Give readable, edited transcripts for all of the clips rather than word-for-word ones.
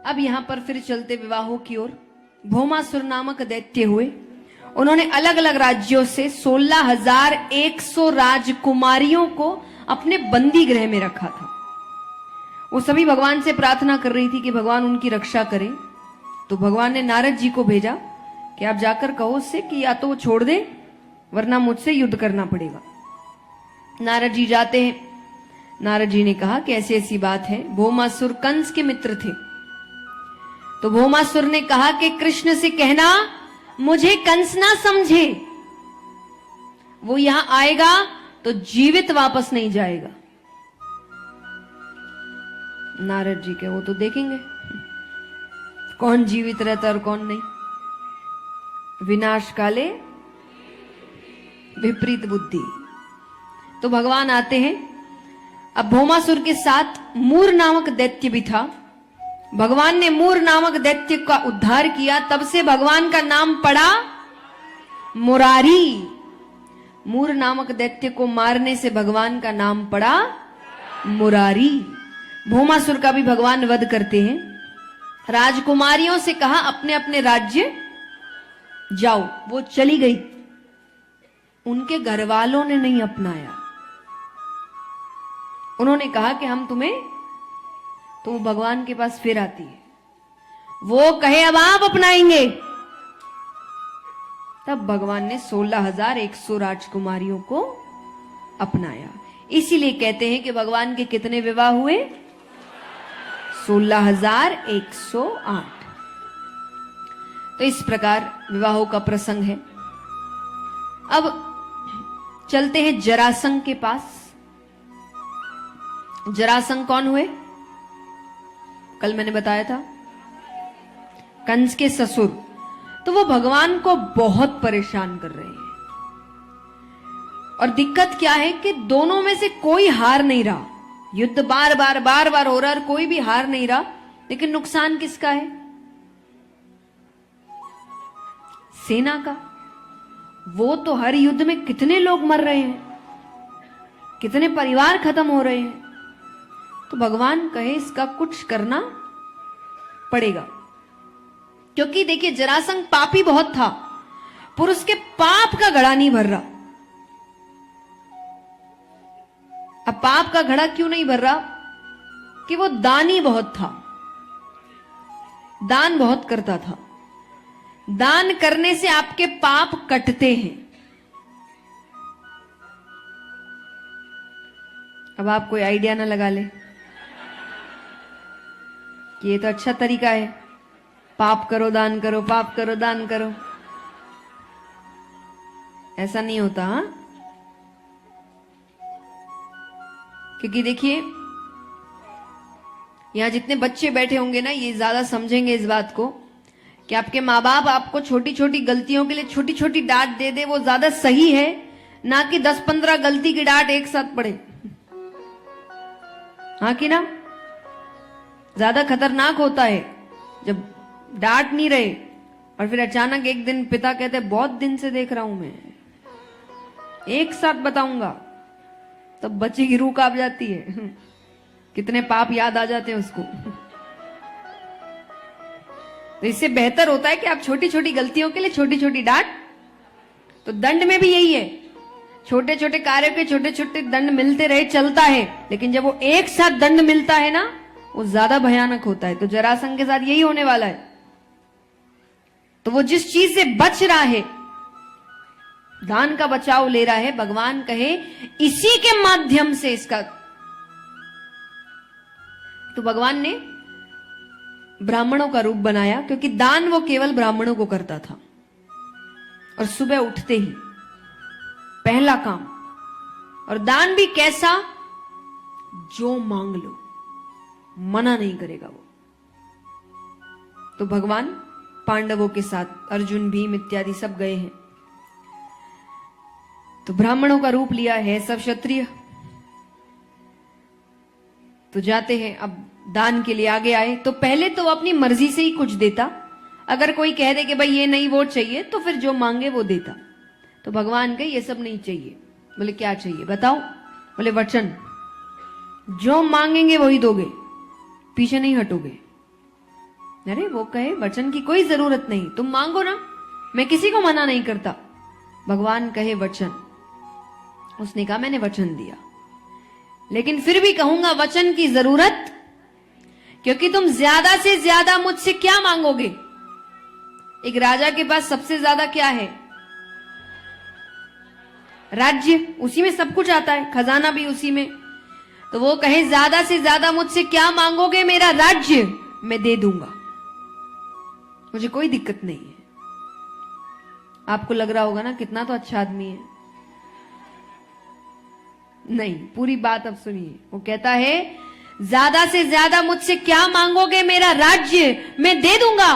अब यहां पर फिर चलते विवाहों की ओर। भौमासुर नामक दैत्य हुए। उन्होंने अलग अलग राज्यों से 16,100 राजकुमारियों को अपने बंदी गृह में रखा था। वो सभी भगवान से प्रार्थना कर रही थी कि भगवान उनकी रक्षा करें। तो भगवान ने नारद जी को भेजा कि आप जाकर कहो उससे कि या तो वो छोड़ दे वरना मुझसे युद्ध करना पड़ेगा। नारद जी जाते हैं। नारद जी ने कहा कि ऐसी ऐसी बात है। भौमासुर कंस के मित्र थे। तो भौमासुर ने कहा कि कृष्ण से कहना मुझे कंस ना समझे, वो यहां आएगा तो जीवित वापस नहीं जाएगा। नारद जी के वो तो देखेंगे कौन जीवित रहता और कौन नहीं। विनाश काले विपरीत बुद्धि। तो भगवान आते हैं। अब भौमासुर के साथ मूर नामक दैत्य भी था। भगवान ने मूर नामक दैत्य का उद्धार किया। तब से भगवान का नाम पड़ा मुरारी। मूर नामक दैत्य को मारने से भगवान का नाम पड़ा मुरारी। भौमासुर का भी भगवान वध करते हैं। राजकुमारियों से कहा अपने अपने राज्य जाओ। वो चली गई। उनके घर वालों ने नहीं अपनाया। उन्होंने कहा कि हम तुम्हें, तो वो भगवान के पास फिर आती है। वो कहे अब आप अपनाएंगे। तब भगवान ने 16,100 राजकुमारियों को अपनाया। इसीलिए कहते हैं कि भगवान के कितने विवाह हुए? 16,108। तो इस प्रकार विवाहों का प्रसंग है। अब चलते हैं जरासंध के पास। जरासंध कौन हुए? कल मैंने बताया था, कंस के ससुर। तो वो भगवान को बहुत परेशान कर रहे हैं। और दिक्कत क्या है कि दोनों में से कोई हार नहीं रहा। युद्ध बार बार हो रहा और कोई भी हार नहीं रहा। लेकिन नुकसान किसका है? सेना का। वो तो हर युद्ध में कितने लोग मर रहे हैं, कितने परिवार खत्म हो रहे हैं। तो भगवान कहे इसका कुछ करना पड़ेगा। क्योंकि देखिए जरासंध पापी बहुत था, पर उसके पाप का घड़ा नहीं भर रहा। अब पाप का घड़ा क्यों नहीं भर रहा? कि वो दानी बहुत था, दान बहुत करता था। दान करने से आपके पाप कटते हैं। अब आप कोई आइडिया ना लगा ले कि ये तो अच्छा तरीका है, पाप करो दान करो, पाप करो दान करो। ऐसा नहीं होता। हा? क्योंकि देखिए यहां जितने बच्चे बैठे होंगे ना, ये ज्यादा समझेंगे इस बात को कि आपके माँ बाप आपको छोटी छोटी गलतियों के लिए छोटी छोटी डांट दे दे, वो ज्यादा सही है ना कि 10-15 गलती की डांट एक साथ पड़े। हाँ कि ना? ज्यादा खतरनाक होता है जब डांट नहीं रहे और फिर अचानक एक दिन पिता कहते बहुत दिन से देख रहा हूं मैं, एक साथ बताऊंगा, तब बच्चे की रूह कांप जाती है। कितने पाप याद आ जाते हैं उसको। तो इससे बेहतर होता है कि आप छोटी छोटी गलतियों के लिए छोटी छोटी डांट। तो दंड में भी यही है, छोटे छोटे कार्यों के छोटे छोटे दंड मिलते रहे चलता है, लेकिन जब वो एक साथ दंड मिलता है ना, वो ज्यादा भयानक होता है। तो जरासंध के साथ यही होने वाला है। तो वो जिस चीज से बच रहा है, दान का बचाव ले रहा है, भगवान कहे इसी के माध्यम से इसका। तो भगवान ने ब्राह्मणों का रूप बनाया, क्योंकि दान वो केवल ब्राह्मणों को करता था। और सुबह उठते ही पहला काम, और दान भी कैसा? जो मांग लो, मना नहीं करेगा वो। तो भगवान पांडवों के साथ, अर्जुन भीम इत्यादि सब गए हैं। तो ब्राह्मणों का रूप लिया है, सब क्षत्रिय। तो जाते हैं, अब दान के लिए आगे आए। तो पहले तो वो अपनी मर्जी से ही कुछ देता। अगर कोई कह दे कि भाई ये नहीं वो चाहिए, तो फिर जो मांगे वो देता। तो भगवान कहे ये सब नहीं चाहिए। बोले क्या चाहिए बताओ? बोले वचन, जो मांगेंगे वही दोगे, पीछे नहीं हटोगे। अरे वो कहे वचन की कोई जरूरत नहीं, तुम मांगो ना, मैं किसी को मना नहीं करता। भगवान कहे वचन, उसने कहा मैंने वचन दिया, लेकिन फिर भी कहूंगा वचन की जरूरत, क्योंकि तुम ज्यादा से ज्यादा मुझसे क्या मांगोगे? एक राजा के पास सबसे ज्यादा क्या है? राज्य, उसी में सब कुछ आता है, खजाना भी उसी में। तो वो कहे ज्यादा से ज्यादा मुझसे क्या मांगोगे? मेरा राज्य मैं दे दूंगा, मुझे कोई दिक्कत नहीं है। आपको लग रहा होगा ना कितना तो अच्छा आदमी है। नहीं, पूरी बात अब सुनिए। वो कहता है ज्यादा से ज्यादा मुझसे क्या मांगोगे? मेरा राज्य मैं दे दूंगा,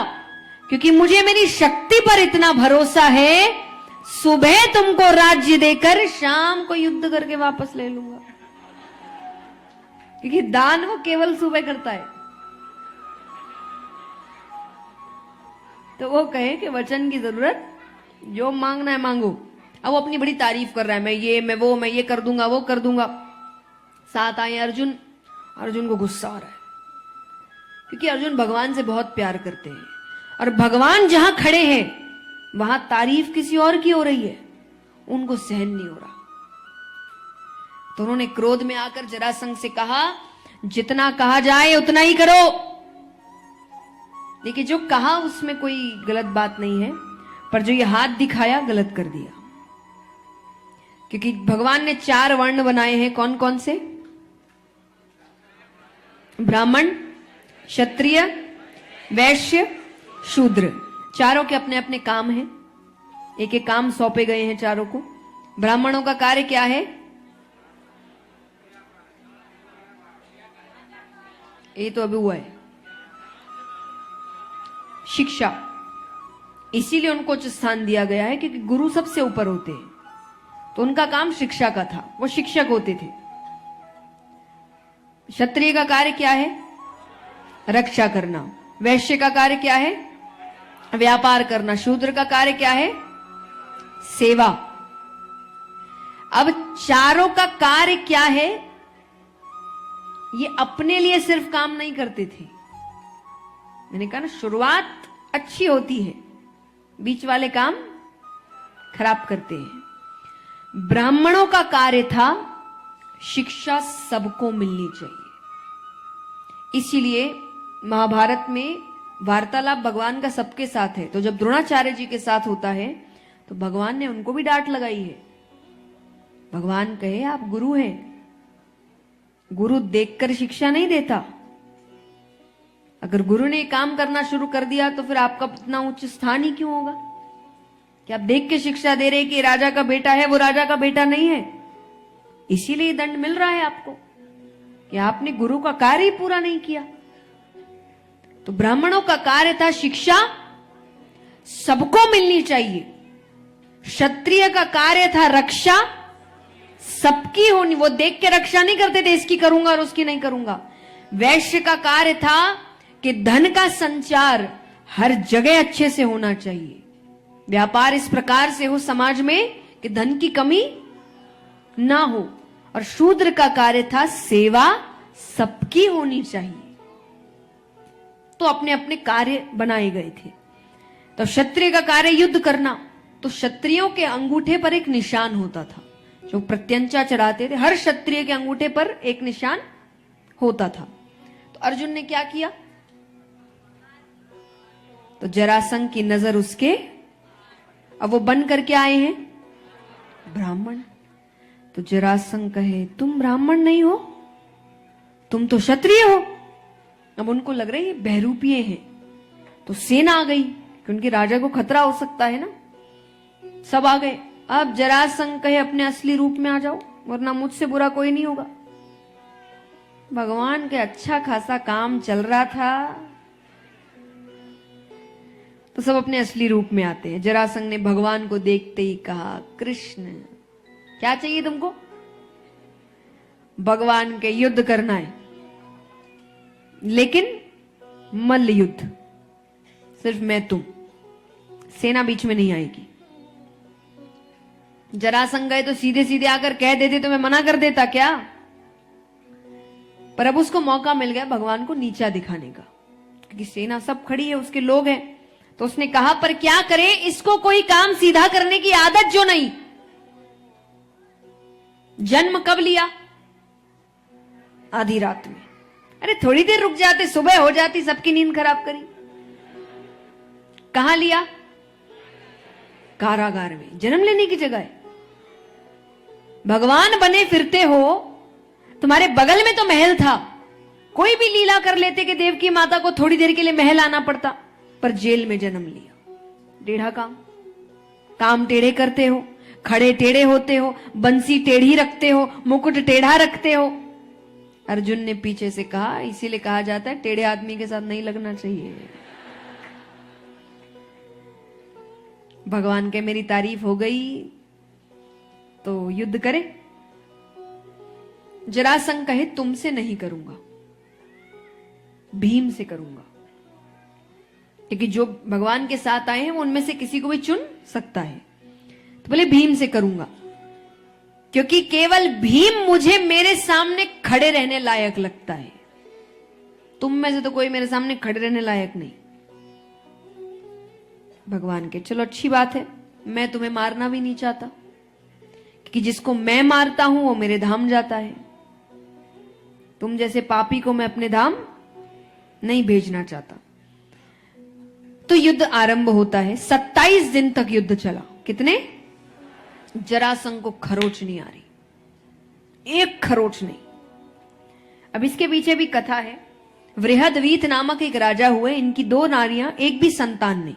क्योंकि मुझे मेरी शक्ति पर इतना भरोसा है, सुबह तुमको राज्य देकर शाम को युद्ध करके वापस ले लूंगा। क्योंकि दान वो केवल सुबह करता है। तो वो कहे कि वचन की जरूरत, जो मांगना है मांगो। अब वो अपनी बड़ी तारीफ कर रहा है, मैं ये मैं वो मैं ये कर दूंगा वो कर दूंगा। साथ आए अर्जुन, अर्जुन को गुस्सा आ रहा है, क्योंकि अर्जुन भगवान से बहुत प्यार करते हैं, और भगवान जहां खड़े हैं वहां तारीफ किसी और की हो रही है, उनको सहन नहीं हो रहा। तो उन्होंने क्रोध में आकर जरासंध से कहा, जितना कहा जाए उतना ही करो। देखिए, जो कहा उसमें कोई गलत बात नहीं है, पर जो ये हाथ दिखाया गलत कर दिया। क्योंकि भगवान ने 4 वर्ण बनाए हैं, कौन कौन से? ब्राह्मण, क्षत्रिय, वैश्य, शूद्र। चारों के अपने अपने काम हैं, एक एक काम सौंपे गए हैं चारों को। ब्राह्मणों का कार्य क्या है? ये तो अभी हुआ है, शिक्षा। इसीलिए उनको उच्च स्थान दिया गया है, क्योंकि गुरु सबसे ऊपर होते हैं, तो उनका काम शिक्षा का था, वो शिक्षक होते थे। क्षत्रिय का कार्य क्या है? रक्षा करना। वैश्य का कार्य क्या है? व्यापार करना। शूद्र का कार्य क्या है? सेवा। अब चारों का कार्य क्या है? ये अपने लिए सिर्फ काम नहीं करते थे। मैंने कहा ना, शुरुआत अच्छी होती है, बीच वाले काम खराब करते हैं। ब्राह्मणों का कार्य था शिक्षा सबको मिलनी चाहिए। इसीलिए महाभारत में वार्तालाप भगवान का सबके साथ है। तो जब द्रोणाचार्य जी के साथ होता है तो भगवान ने उनको भी डांट लगाई है। भगवान कहे आप गुरु हैं, गुरु देखकर शिक्षा नहीं देता। अगर गुरु ने काम करना शुरू कर दिया तो फिर आपका इतना उच्च स्थान ही क्यों होगा कि आप देख के शिक्षा दे रहे कि राजा का बेटा है, वो राजा का बेटा नहीं है। इसीलिए दंड मिल रहा है आपको कि आपने गुरु का कार्य ही पूरा नहीं किया। तो ब्राह्मणों का कार्य था शिक्षा सबको मिलनी चाहिए। क्षत्रिय का कार्य था रक्षा सबकी होनी, वो देख के रक्षा नहीं करते थे इसकी करूंगा और उसकी नहीं करूंगा। वैश्य का कार्य था कि धन का संचार हर जगह अच्छे से होना चाहिए, व्यापार इस प्रकार से हो समाज में कि धन की कमी ना हो। और शूद्र का कार्य था सेवा सबकी होनी चाहिए। तो अपने अपने कार्य बनाए गए थे। तो क्षत्रिय का कार्य युद्ध करना, तो क्षत्रियों के अंगूठे पर एक निशान होता था, जो प्रत्यंचा चढ़ाते थे, हर क्षत्रिय के अंगूठे पर एक निशान होता था। तो अर्जुन ने क्या किया? तो जरासंध की नजर उसके, अब वो बन करके आए हैं ब्राह्मण। तो जरासंध कहे तुम ब्राह्मण नहीं हो, तुम तो क्षत्रिय हो। अब उनको लग रहा है ये बहरूपिये हैं, तो सेना आ गई कि उनके राजा को खतरा हो सकता है ना। सब आ गए। अब जरासंध कहे अपने असली रूप में आ जाओ, वरना मुझसे बुरा कोई नहीं होगा। भगवान के अच्छा खासा काम चल रहा था, तो सब अपने असली रूप में आते हैं। जरासंध ने भगवान को देखते ही कहा, कृष्ण क्या चाहिए तुमको? भगवान के युद्ध करना है, लेकिन मल्ल युद्ध, सिर्फ मैं तुम, सेना बीच में नहीं आएगी। जरासंध गए तो सीधे सीधे आकर कह देते तो मैं मना कर देता क्या? पर अब उसको मौका मिल गया भगवान को नीचा दिखाने का, क्योंकि सेना सब खड़ी है, उसके लोग हैं। तो उसने कहा पर क्या करे, इसको कोई काम सीधा करने की आदत जो नहीं। जन्म कब लिया? आधी रात में। अरे थोड़ी देर रुक जाते, सुबह हो जाती, सबकी नींद खराब करी। कहां लिया? कारागार में। जन्म लेने की जगह है। भगवान बने फिरते हो, तुम्हारे बगल में तो महल था, कोई भी लीला कर लेते कि देवकी माता को थोड़ी देर के लिए महल आना पड़ता, पर जेल में जन्म लिया। टेढ़ा काम टेढ़े करते हो, खड़े टेढ़े होते हो, बंसी टेढ़ी रखते हो, मुकुट टेढ़ा रखते हो। अर्जुन ने पीछे से कहा, इसीलिए कहा जाता है टेढ़े आदमी के साथ नहीं लगना चाहिए। भगवान के मेरी तारीफ हो गई तो युद्ध करे। जरासंध कहे तुमसे नहीं करूंगा, भीम से करूंगा, क्योंकि जो भगवान के साथ आए हैं वो उनमें से किसी को भी चुन सकता है। तो बोले भीम से करूंगा, क्योंकि केवल भीम मुझे मेरे सामने खड़े रहने लायक लगता है। तुम में से तो कोई मेरे सामने खड़े रहने लायक नहीं। भगवान के चलो अच्छी बात है, मैं तुम्हें मारना भी नहीं चाहता, क्योंकि जिसको मैं मारता हूं वो मेरे धाम जाता है। तुम जैसे पापी को मैं अपने धाम नहीं भेजना चाहता। तो युद्ध आरंभ होता है। 27 दिन तक युद्ध चला। कितने? जरासंध को खरोच नहीं आ रही, एक खरोच नहीं। अब इसके पीछे भी कथा है। वृहदवीत नामक एक राजा हुए, इनकी 2 नारियां, एक भी संतान नहीं।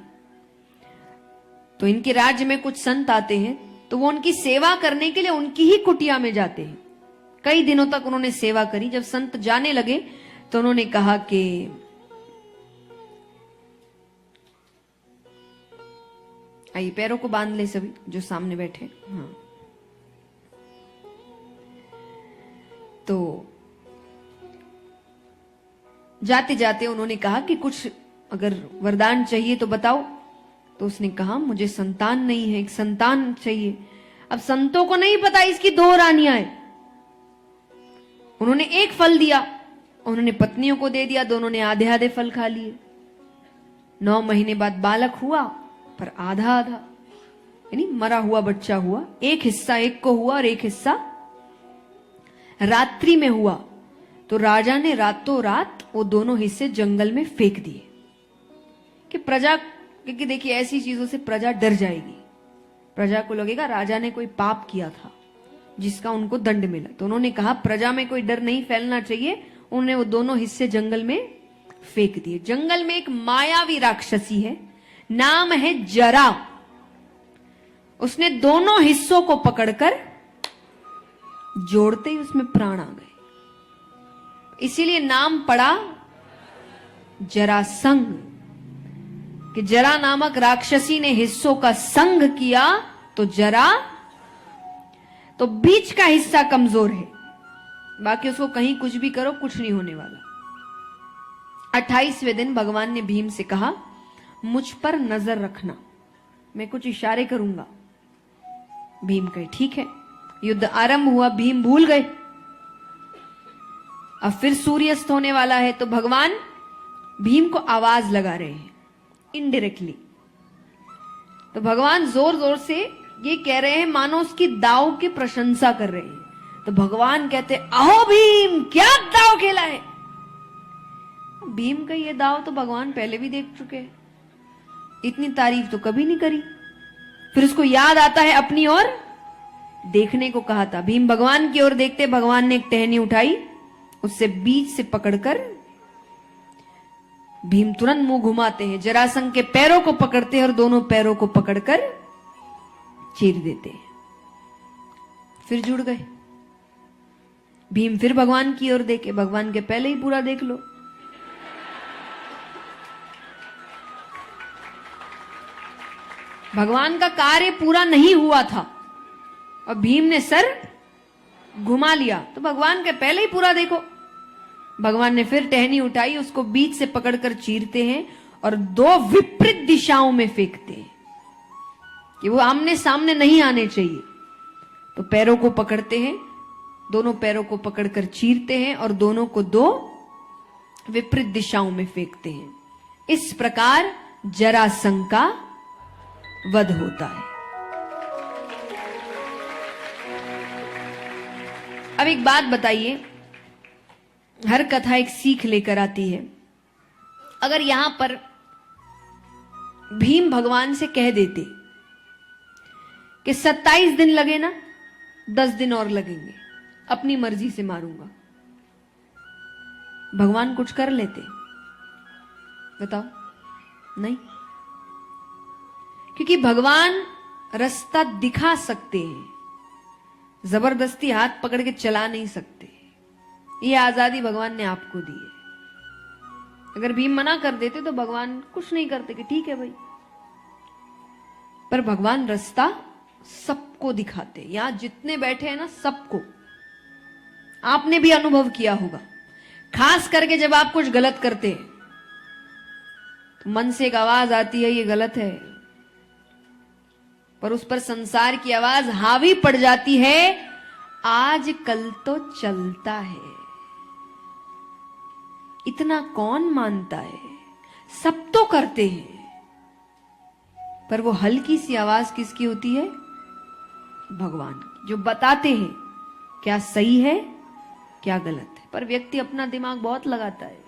तो इनके राज्य में कुछ संत आते हैं, तो वो उनकी सेवा करने के लिए उनकी ही कुटिया में जाते हैं। कई दिनों तक उन्होंने सेवा करी। जब संत जाने लगे तो उन्होंने कहा कि आइए पैरों को बांध ले सभी जो सामने बैठे। हाँ, तो जाते जाते उन्होंने कहा कि कुछ अगर वरदान चाहिए तो बताओ। तो उसने कहा मुझे संतान नहीं है, एक संतान चाहिए। अब संतों को नहीं पता इसकी 2 रानियां हैं। उन्होंने एक फल दिया, उन्होंने पत्नियों को दे दिया, दोनों ने आधे आधे फल खा लिए। 9 महीने बाद बालक हुआ, पर आधा आधा, यानी मरा हुआ बच्चा हुआ। एक हिस्सा एक को हुआ और एक हिस्सा रात्रि में हुआ। तो राजा ने रातों रात वो दोनों हिस्से जंगल में फेंक दिए कि प्रजा, क्योंकि देखिए ऐसी चीजों से प्रजा डर जाएगी। प्रजा को लगेगा राजा ने कोई पाप किया था जिसका उनको दंड मिला। तो उन्होंने कहा प्रजा में कोई डर नहीं फैलना चाहिए। उन्होंने वो दोनों हिस्से जंगल में फेंक दिए। जंगल में एक मायावी राक्षसी है, नाम है जरा। उसने दोनों हिस्सों को पकड़कर जोड़ते ही उसमें प्राण आ गए। इसीलिए नाम पड़ा जरासंध, कि जरा नामक राक्षसी ने हिस्सों का संग किया तो जरा, तो बीच का हिस्सा कमजोर है, बाकी उसको कहीं कुछ भी करो कुछ नहीं होने वाला। 28वें दिन भगवान ने भीम से कहा मुझ पर नजर रखना, मैं कुछ इशारे करूंगा। भीम कहे ठीक है। युद्ध आरंभ हुआ। भीम भूल गए। अब फिर सूर्यास्त होने वाला है, तो भगवान भीम को आवाज लगा रहे हैं इनडायरेक्टली। तो भगवान जोर जोर से ये कह रहे हैं मानो उसकी दाव की प्रशंसा कर रहे हैं। तो भगवान कहते अहो भीम, क्या दाव खेला है। भीम का ये दाव तो भगवान पहले भी देख चुके हैं, इतनी तारीफ तो कभी नहीं करी। फिर उसको याद आता है अपनी ओर देखने को कहा था। भीम भगवान की ओर देखते, भगवान ने एक टहनी उठाई, उससे बीच से पकड़कर भीम तुरंत मुंह घुमाते हैं, जरासंध के पैरों को पकड़ते हैं और दोनों पैरों को पकड़कर चीर देते हैं। फिर जुड़ गए। भीम फिर भगवान की ओर देखे, भगवान के पहले ही पूरा देख लो। भगवान का कार्य पूरा नहीं हुआ था और भीम ने सर घुमा लिया, तो भगवान के पहले ही पूरा देखो। भगवान ने फिर टहनी उठाई, उसको बीच से पकड़कर चीरते हैं और 2 विपरीत दिशाओं में फेंकते हैं कि वो आमने सामने नहीं आने चाहिए। तो पैरों को पकड़ते हैं, दोनों पैरों को पकड़कर चीरते हैं और दोनों को 2 विपरीत दिशाओं में फेंकते हैं। इस प्रकार जरासंध का वध होता है। अब एक बात बताइए, हर कथा एक सीख लेकर आती है। अगर यहां पर भीम भगवान से कह देते कि 27 दिन लगे ना, 10 दिन और लगेंगे, अपनी मर्जी से मारूंगा, भगवान कुछ कर लेते? बताओ, नहीं। क्योंकि भगवान रास्ता दिखा सकते हैं, जबरदस्ती हाथ पकड़ के चला नहीं सकते। ये आजादी भगवान ने आपको दी है। अगर भीम मना कर देते तो भगवान कुछ नहीं करते कि ठीक है भाई, पर भगवान रास्ता सबको दिखाते। यहां जितने बैठे हैं ना, सबको। आपने भी अनुभव किया होगा, खास करके जब आप कुछ गलत करते हैं तो मन से एक आवाज आती है, ये गलत है, पर उस पर संसार की आवाज हावी पड़ जाती है, आज कल तो चलता है, इतना कौन मानता है, सब तो करते हैं। पर वो हल्की सी आवाज किसकी होती है? भगवान की, जो बताते हैं क्या सही है क्या गलत है। पर व्यक्ति अपना दिमाग बहुत लगाता है।